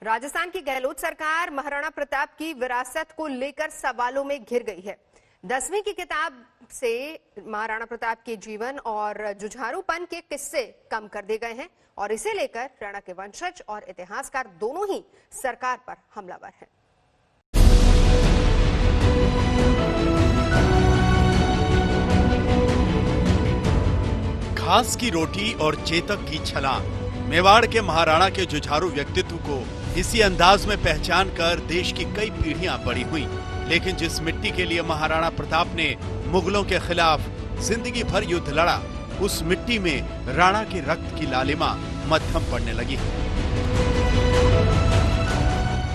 राजस्थान की गहलोत सरकार महाराणा प्रताप की विरासत को लेकर सवालों में घिर गई है। 10वीं की किताब से महाराणा प्रताप के जीवन और जुझारूपन के किस्से कम कर दिए गए हैं और इसे लेकर राणा के वंशज और इतिहासकार दोनों ही सरकार पर हमलावर हैं। घास की रोटी और चेतक की छलांग, मेवाड़ के महाराणा के जुझारू व्यक्तित्व को इसी अंदाज में पहचान कर देश की कई पीढ़ियां बड़ी हुई। लेकिन जिस मिट्टी के लिए महाराणा प्रताप ने मुगलों के खिलाफ जिंदगी भर युद्ध लड़ा, उस मिट्टी में राणा के रक्त की लालिमा मध्यम पड़ने लगी।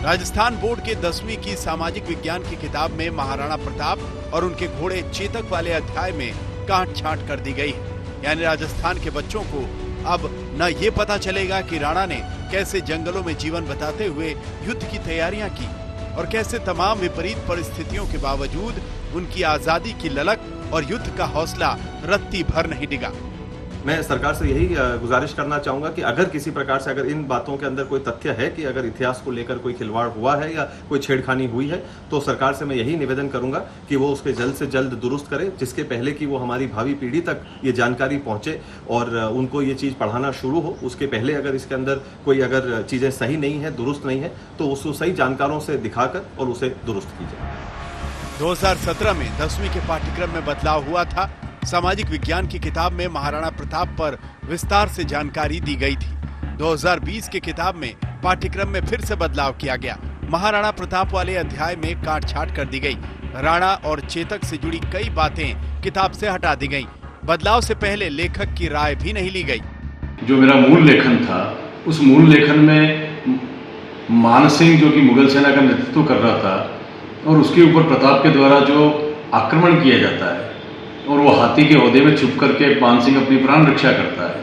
राजस्थान बोर्ड के 10वीं की सामाजिक विज्ञान की किताब में महाराणा प्रताप और उनके घोड़े चेतक वाले अध्याय में काट छांट कर दी गई है। यानी राजस्थान के बच्चों को अब न ये पता चलेगा कि राणा ने कैसे जंगलों में जीवन बिताते हुए युद्ध की तैयारियां की और कैसे तमाम विपरीत परिस्थितियों के बावजूद उनकी आजादी की ललक और युद्ध का हौसला रत्ती भर नहीं डिगा। मैं सरकार से यही गुजारिश करना चाहूंगा कि अगर किसी प्रकार से अगर इन बातों के अंदर कोई तथ्य है कि अगर इतिहास को लेकर कोई खिलवाड़ हुआ है या कोई छेड़खानी हुई है, तो सरकार से मैं यही निवेदन करूंगा कि वो उसके जल्द से जल्द दुरुस्त करे, जिसके पहले कि वो हमारी भावी पीढ़ी तक ये जानकारी पहुंचे और उनको ये चीज़ पढ़ाना शुरू हो। उसके पहले अगर इसके अंदर कोई अगर चीज़ें सही नहीं है, दुरुस्त नहीं है, तो उसको सही जानकारों से दिखाकर और उसे दुरुस्त कीजिए। 2017 में 10वीं के पाठ्यक्रम में बदलाव हुआ था। सामाजिक विज्ञान की किताब में महाराणा प्रताप पर विस्तार से जानकारी दी गई थी। 2020 की किताब में पाठ्यक्रम में फिर से बदलाव किया गया। महाराणा प्रताप वाले अध्याय में काट छाट कर दी गई। राणा और चेतक से जुड़ी कई बातें किताब से हटा दी गईं। बदलाव से पहले लेखक की राय भी नहीं ली गई। जो मेरा मूल लेखन था, उस मूल लेखन में मान सिंह जो कि मुगल सेना का नेतृत्व कर रहा था और उसके ऊपर प्रताप के द्वारा जो आक्रमण किया जाता है और वो हाथी के ओहदे में छुप करके मान सिंह अपनी प्राण रक्षा करता है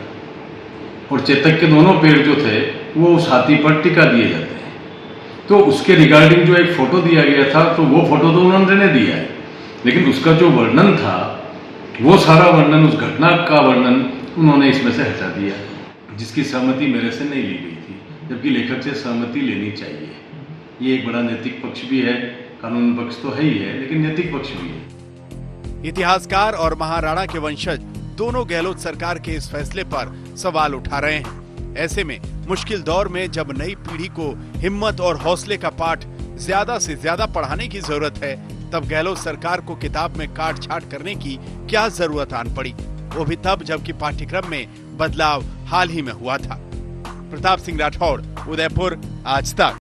और चेतक के दोनों पैर जो थे वो उस हाथी पर टिका दिए जाते हैं, तो उसके रिगार्डिंग जो एक फोटो दिया गया था, तो वो फोटो तो उन्होंने दिया है, लेकिन उसका जो वर्णन था वो सारा वर्णन, उस घटना का वर्णन उन्होंने इसमें से हटा दिया, जिसकी सहमति मेरे से नहीं ली गई थी, जबकि लेखक से सहमति लेनी चाहिए। ये एक बड़ा नैतिक पक्ष भी है, कानून पक्ष तो है ही है, लेकिन नैतिक पक्ष भी है। इतिहासकार और महाराणा के वंशज दोनों गहलोत सरकार के इस फैसले पर सवाल उठा रहे हैं। ऐसे में मुश्किल दौर में जब नई पीढ़ी को हिम्मत और हौसले का पाठ ज्यादा से ज्यादा पढ़ाने की जरूरत है, तब गहलोत सरकार को किताब में काट छाट करने की क्या जरूरत आन पड़ी, वो भी तब जबकि पाठ्यक्रम में बदलाव हाल ही में हुआ था। प्रताप सिंह राठौड़, उदयपुर, आज तक।